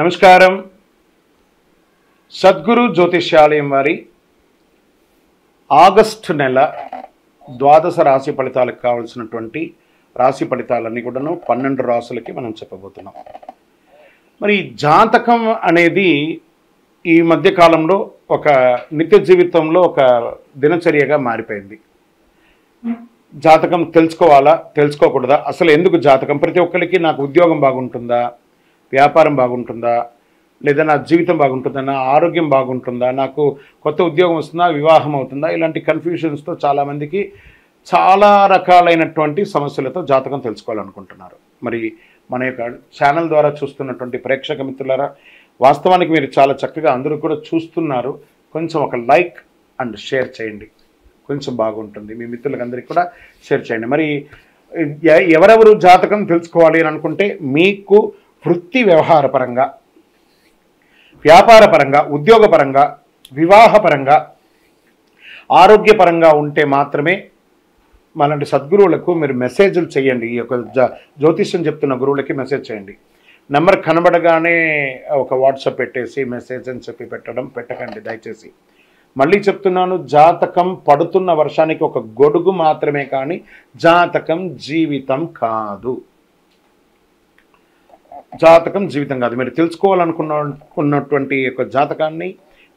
నమస్కారం. సద్గురు జ్యోతిష్యాలయం వారి ఆగస్టు నెల ద్వాదశ రాశి ఫలితాలకు కావాల్సినటువంటి రాశి ఫలితాలన్నీ కూడాను 12 రాశులకి మనం చెప్పబోతున్నాం. మరి జాతకం అనేది ఈ మధ్య కాలంలో ఒక నిత్య జీవితంలో ఒక దినచర్యగా మారిపోయింది. జాతకం తెలుసుకోవాలా, తెలుసుకోకూడదా, అసలు ఎందుకు జాతకం? ప్రతి ఒక్కరికి నాకు ఉద్యోగం బాగుంటుందా, వ్యాపారం బాగుంటుందా, లేదా నా జీవితం బాగుంటుందా, నా ఆరోగ్యం బాగుంటుందా, నాకు కొత్త ఉద్యోగం వస్తుందా, వివాహం అవుతుందా, ఇలాంటి కన్ఫ్యూషన్స్తో చాలామందికి చాలా రకాలైనటువంటి సమస్యలతో జాతకం తెలుసుకోవాలనుకుంటున్నారు. మరి మన యొక్క ఛానల్ ద్వారా చూస్తున్నటువంటి ప్రేక్షక మిత్రులారా, వాస్తవానికి మీరు చాలా చక్కగా అందరూ కూడా చూస్తున్నారు. కొంచెం ఒక లైక్ అండ్ షేర్ చేయండి, కొంచెం బాగుంటుంది. మీ మిత్రులందరికీ కూడా షేర్ చేయండి. మరి ఎవరెవరు జాతకం తెలుసుకోవాలి అని అనుకుంటే, మీకు వృత్తి వ్యవహారపరంగా, వ్యాపారపరంగా, ఉద్యోగపరంగా, వివాహపరంగా, ఆరోగ్యపరంగా ఉంటే మాత్రమే మనలాంటి సద్గురువులకు మీరు మెసేజ్లు చేయండి. ఈ యొక్క జ్యోతిష్యం చెప్తున్న గురువులకి మెసేజ్ చేయండి. నెంబర్ కనబడగానే ఒక వాట్సాప్ పెట్టేసి మెసేజ్ అని చెప్పి పెట్టకండి దయచేసి. మళ్ళీ చెప్తున్నాను, జాతకం పడుతున్న వర్షానికి ఒక గొడుగు మాత్రమే, కానీ జాతకం జీవితం కాదు. జాతకం జీవితం కాదు. మీరు తెలుసుకోవాలనుకున్నటువంటి యొక్క జాతకాన్ని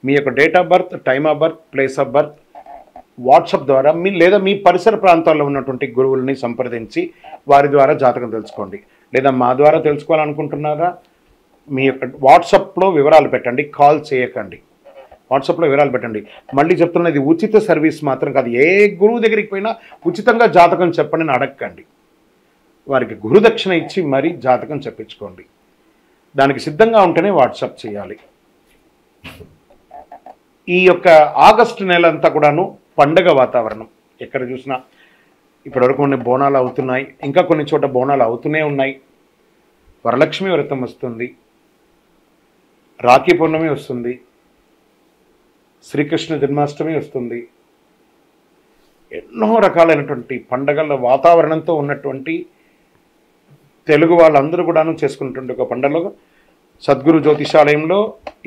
మీ యొక్క date of birth, time of birth, place of birth WhatsApp ద్వారా లేదా మీ పరిసర ప్రాంతాల్లో ఉన్నటువంటి గురువుల్ని సంప్రదించి వారి ద్వారా జాతకం తెలుసుకోండి. లేదా మా ద్వారా తెలుసుకోవాలనుకుంటున్నారా, మీ యొక్క వాట్సాప్లో వివరాలు పెట్టండి, కాల్ చేయకండి. వాట్సాప్లో వివరాలు పెట్టండి. మళ్ళీ చెప్తున్నది ఉచిత సర్వీస్ మాత్రం కాదు. ఏ గురువు దగ్గరికి పోయినా ఉచితంగా జాతకం చెప్పండి అని అడగకండి. వారికి గురుదక్షిణ ఇచ్చి మరీ జాతకం చెప్పించుకోండి. దానికి సిద్ధంగా ఉంటేనే వాట్సాప్ చేయాలి. ఈ యొక్క ఆగస్టు నెల అంతా కూడాను పండగ వాతావరణం. ఎక్కడ చూసినా ఇప్పటివరకు కొన్ని బోనాలు అవుతున్నాయి, ఇంకా కొన్ని చోట బోనాలు అవుతూనే ఉన్నాయి. వరలక్ష్మి వ్రతం వస్తుంది, రాఖీ పౌర్ణమి వస్తుంది, శ్రీకృష్ణ జన్మాష్టమి వస్తుంది. ఎన్నో రకాలైనటువంటి పండగల వాతావరణంతో ఉన్నటువంటి తెలుగు వాళ్ళందరూ కూడాను చేసుకున్నటువంటి ఒక పండుగలో సద్గురు జ్యోతిషాలయంలో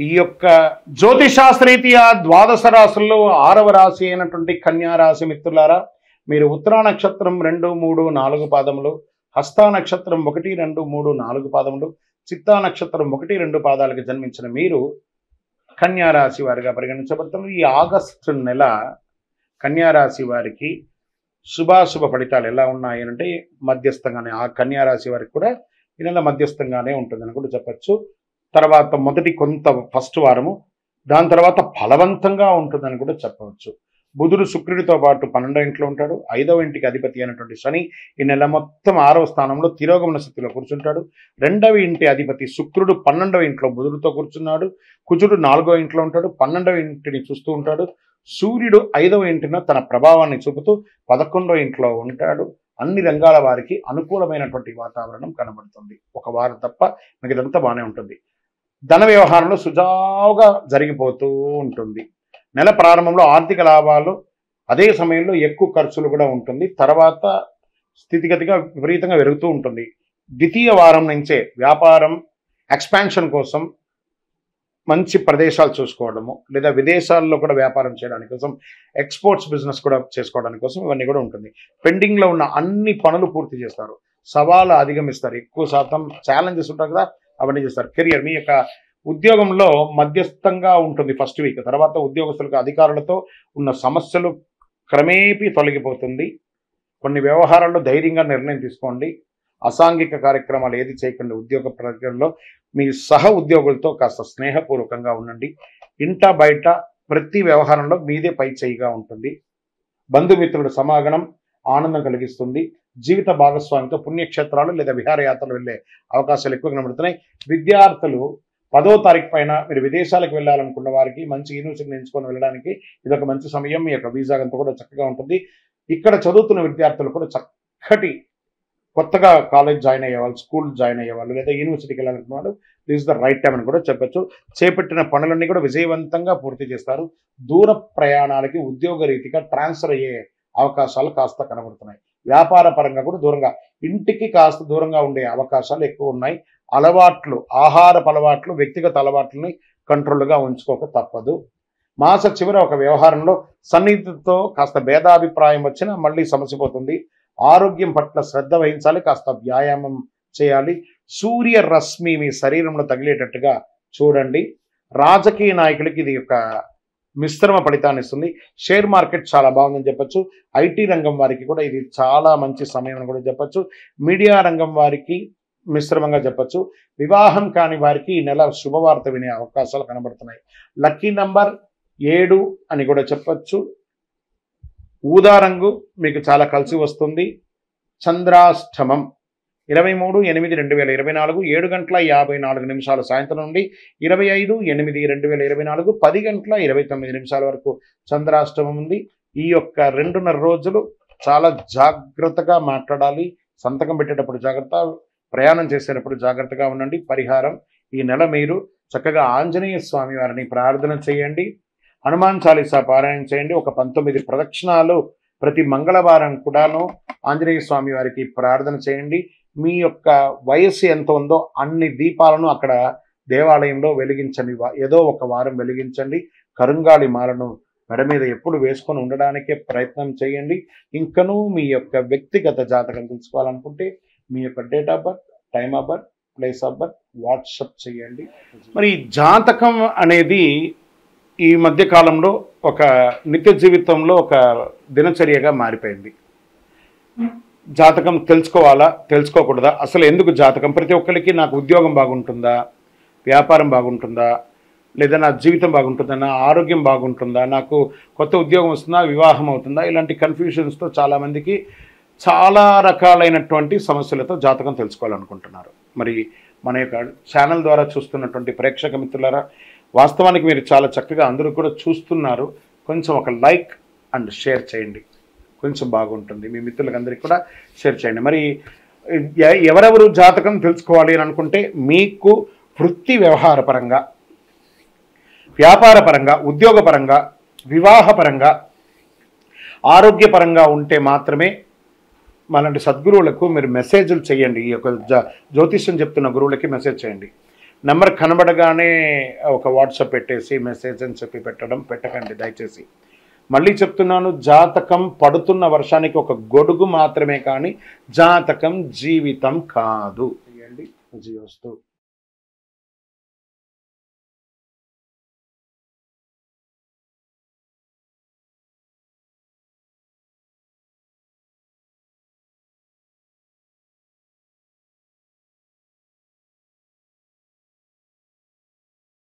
ఈ యొక్క జ్యోతిషాస్త్రీతీయ ద్వాదశ రాశుల్లో 6వ రాశి అయినటువంటి కన్యా రాశి మిత్రులారా, మీరు ఉత్తరా నక్షత్రం 2, 3, 4 పాదములు, హస్తా నక్షత్రం 1, 2, 3, 4 పాదములు, చిత్తా నక్షత్రం 1, 2 పాదాలకు జన్మించిన మీరు కన్యా రాశి వారిగా పరిగణించబడుతున్నారు. ఈ ఆగస్టు నెల కన్యా రాశి వారికి శుభాశుభ ఫలితాలు ఎలా ఉన్నాయి అంటే మధ్యస్థంగానే, ఆ కన్యా రాశి వారికి కూడా ఈ నెల మధ్యస్థంగానే ఉంటుందని కూడా చెప్పచ్చు. తర్వాత ఫస్ట్ వారము, దాని తర్వాత ఫలవంతంగా ఉంటుందని కూడా చెప్పవచ్చు. బుధుడు శుక్రుడితో పాటు 12వ ఇంట్లో ఉంటాడు. 5వ ఇంటికి అధిపతి అయినటువంటి శని ఈ నెల మొత్తం 6వ స్థానంలో తిరోగమన స్థితిలో కూర్చుంటాడు. 2వ ఇంటి అధిపతి శుక్రుడు 12వ ఇంట్లో బుధుడితో కూర్చున్నాడు. కుజుడు 4వ ఇంట్లో ఉంటాడు, 12వ ఇంటిని చూస్తూ ఉంటాడు. సూర్యుడు 5వ ఇంటిన తన ప్రభావాన్ని చూపుతూ 11వ ఇంట్లో ఉంటాడు. అన్ని రంగాల వారికి అనుకూలమైనటువంటి వాతావరణం కనబడుతుంది. ఒక వారం తప్ప మిగతాదంతా బాగానే ఉంటుంది. ధన వ్యవహారంలో సుజావుగా జరిగిపోతూ ఉంటుంది. నెల ప్రారంభంలో ఆర్థిక లాభాలు, అదే సమయంలో ఎక్కువ ఖర్చులు కూడా ఉంటుంది. తర్వాత స్థితిగతిగా విపరీతంగా పెరుగుతూ ఉంటుంది. ద్వితీయ వారం నుంచే వ్యాపారం ఎక్స్పాన్షన్ కోసం మంచి ప్రదేశాలు చూసుకోవడము, లేదా విదేశాల్లో కూడా వ్యాపారం చేయడానికి కోసం, ఎక్స్పోర్ట్స్ బిజినెస్ కూడా చేసుకోవడానికి కోసం ఇవన్నీ కూడా ఉంటుంది. పెండింగ్లో ఉన్న అన్ని పనులు పూర్తి చేస్తారు. సవాలు అధిగమిస్తారు. ఎక్కువ శాతం ఛాలెంజెస్ ఉంటాయి కదా, అవన్నీ చేస్తారు. కెరియర్, మీ యొక్క ఉద్యోగంలో మధ్యస్థంగా ఉంటుంది ఫస్ట్ వీక్. తర్వాత ఉద్యోగస్తులకు అధికారులతో ఉన్న సమస్యలు క్రమేపీ తొలగిపోతుంది. కొన్ని వ్యవహారాల్లో ధైర్యంగా నిర్ణయం తీసుకోండి. అసాంఘిక కార్యక్రమాలు ఏది చేయకండి. ఉద్యోగ ప్రక్రియలో మీ సహ ఉద్యోగులతో కాస్త స్నేహపూర్వకంగా ఉండండి. ఇంట బయట ప్రతి వ్యవహారంలో మీదే పై చేయిగా ఉంటుంది. బంధుమిత్రుల సమాగమం ఆనందం కలిగిస్తుంది. జీవిత భాగస్వామితో పుణ్యక్షేత్రాలు లేదా విహారయాత్రలు వెళ్ళే అవకాశాలు ఎక్కువ కనబడుతున్నాయి. విద్యార్థులు 10వ తారీఖు పైన మీరు విదేశాలకు వెళ్ళాలనుకున్న వారికి మంచి యూనివర్సిటీని ఎంచుకొని వెళ్ళడానికి ఇదొక మంచి సమయం. మీ యొక్క వీసా అంతా కూడా చక్కగా ఉంటుంది. ఇక్కడ చదువుతున్న విద్యార్థులు కూడా చక్కటి కొత్తగా కాలేజ్ జాయిన్ అయ్యేవాళ్ళు, స్కూల్ జాయిన్ అయ్యేవాళ్ళు, లేదా యూనివర్సిటీకి వెళ్ళాలనుకున్న వాళ్ళు this is the right time అని కూడా చెప్పచ్చు. చేపట్టిన పనులన్నీ కూడా విజయవంతంగా పూర్తి చేస్తారు. దూర ప్రయాణాలకి ఉద్యోగ రీతిగా ట్రాన్స్ఫర్ అయ్యే అవకాశాలు కాస్త కనబడుతున్నాయి. వ్యాపార పరంగా కూడా దూరంగా, ఇంటికి కాస్త దూరంగా ఉండే అవకాశాలు ఎక్కువ ఉన్నాయి. అలవాట్లు, ఆహారపు అలవాట్లు, వ్యక్తిగత అలవాట్లని కంట్రోల్గా ఉంచుకోక తప్పదు. మాస చివర ఒక వ్యవహారంలో సన్నిహితులతో కాస్త భేదాభిప్రాయం వచ్చినా మళ్ళీ సమస్య పోతుంది. ఆరోగ్యం పట్ల శ్రద్ధ వహించాలి, కాస్త వ్యాయామం చేయాలి. సూర్య రశ్మి మీ శరీరంలో తగిలేటట్టుగా చూడండి. రాజకీయ నాయకులకి ఇది ఒక మిశ్రమ ఫలితాన్ని ఇస్తుంది. షేర్ మార్కెట్ చాలా బాగుందని చెప్పొచ్చు. ఐటీ రంగం వారికి కూడా ఇది చాలా మంచి సమయం అని కూడా చెప్పొచ్చు. మీడియా రంగం వారికి మిశ్రమంగా చెప్పొచ్చు. వివాహం కాని వారికి ఈ నెల శుభవార్త వినే అవకాశాలు కనబడుతున్నాయి. లక్కీ నంబర్ 7 అని కూడా చెప్పొచ్చు. ఊదా రంగు మీకు చాలా కలిసి వస్తుంది. చంద్రాష్టమం 23/8/2024 7:54 సాయంత్రం నుండి 25/8/2024 10:29 వరకు చంద్రాష్టమం ఉంది. ఈ యొక్క 2.5 రోజులు చాలా జాగ్రత్తగా మాట్లాడాలి. సంతకం పెట్టేటప్పుడు జాగ్రత్త, ప్రయాణం చేసేటప్పుడు జాగ్రత్తగా ఉండండి. పరిహారం, ఈ నెల మీరు చక్కగా ఆంజనేయ స్వామి వారిని ప్రార్థన చేయండి. హనుమాన్ చాలీసా పారాయణ చేయండి. ఒక 19 ప్రదక్షిణాలు ప్రతి మంగళవారం కూడాను ఆంజనేయ స్వామి వారికి ప్రార్థన చేయండి. మీ యొక్క వయస్సు ఎంత ఉందో అన్ని దీపాలను అక్కడ దేవాలయంలో వెలిగించండి. ఏదో ఒక వారం వెలిగించండి. కరుంగాలి మాలను మెడ మీద ఎప్పుడు వేసుకొని ఉండడానికే ప్రయత్నం చేయండి. ఇంకనూ మీ యొక్క వ్యక్తిగత జాతకం తెలుసుకోవాలనుకుంటే మీ యొక్క date of birth, time of birth, place of birth WhatsApp చేయండి. మరి జాతకం అనేది ఈ మధ్య కాలంలో ఒక నిత్య జీవితంలో ఒక దినచర్యగా మారిపోయింది. జాతకం తెలుసుకోవాలా, తెలుసుకోకూడదా, అసలు ఎందుకు జాతకం? ప్రతి ఒక్కరికి నాకు ఉద్యోగం బాగుంటుందా, వ్యాపారం బాగుంటుందా, లేదా నా జీవితం బాగుంటుందా, నా ఆరోగ్యం బాగుంటుందా, నాకు కొత్త ఉద్యోగం వస్తుందా, వివాహం అవుతుందా, ఇలాంటి కన్ఫ్యూషన్స్తో చాలామందికి చాలా రకాలైనటువంటి సమస్యలతో జాతకం తెలుసుకోవాలనుకుంటున్నారు. మరి మన యొక్క ఛానల్ ద్వారా చూస్తున్నటువంటి ప్రేక్షక మిత్రులారా, వాస్తవానికి మీరు చాలా చక్కగా అందరూ కూడా చూస్తున్నారు. కొంచెం ఒక లైక్ అండ్ షేర్ చేయండి, కొంచెం బాగుంటుంది. మీ మిత్రులందరికీ కూడా షేర్ చేయండి. మరి ఎవరెవరు జాతకం తెలుసుకోవాలి అని అనుకుంటే మీకు వృత్తి వ్యవహారపరంగా, వ్యాపారపరంగా, ఉద్యోగపరంగా, వివాహపరంగా, ఆరోగ్యపరంగా ఉంటే మాత్రమే మనలాంటి సద్గురువులకు మీరు మెసేజ్లు చేయండి. ఈ యొక్క జ్యోతిష్యం చెప్తున్న గురువులకి మెసేజ్ చేయండి. నెంబర్ కనబడగానే ఒక వాట్సాప్ పెట్టేసి మెసేజ్ అని చెప్పి పెట్టకండి దయచేసి. మళ్ళీ చెప్తున్నాను, జాతకం పడుతున్న వర్షానికి ఒక గొడుగు మాత్రమే, కానీ జాతకం జీవితం కాదు. చేయండి. జీవస్తు.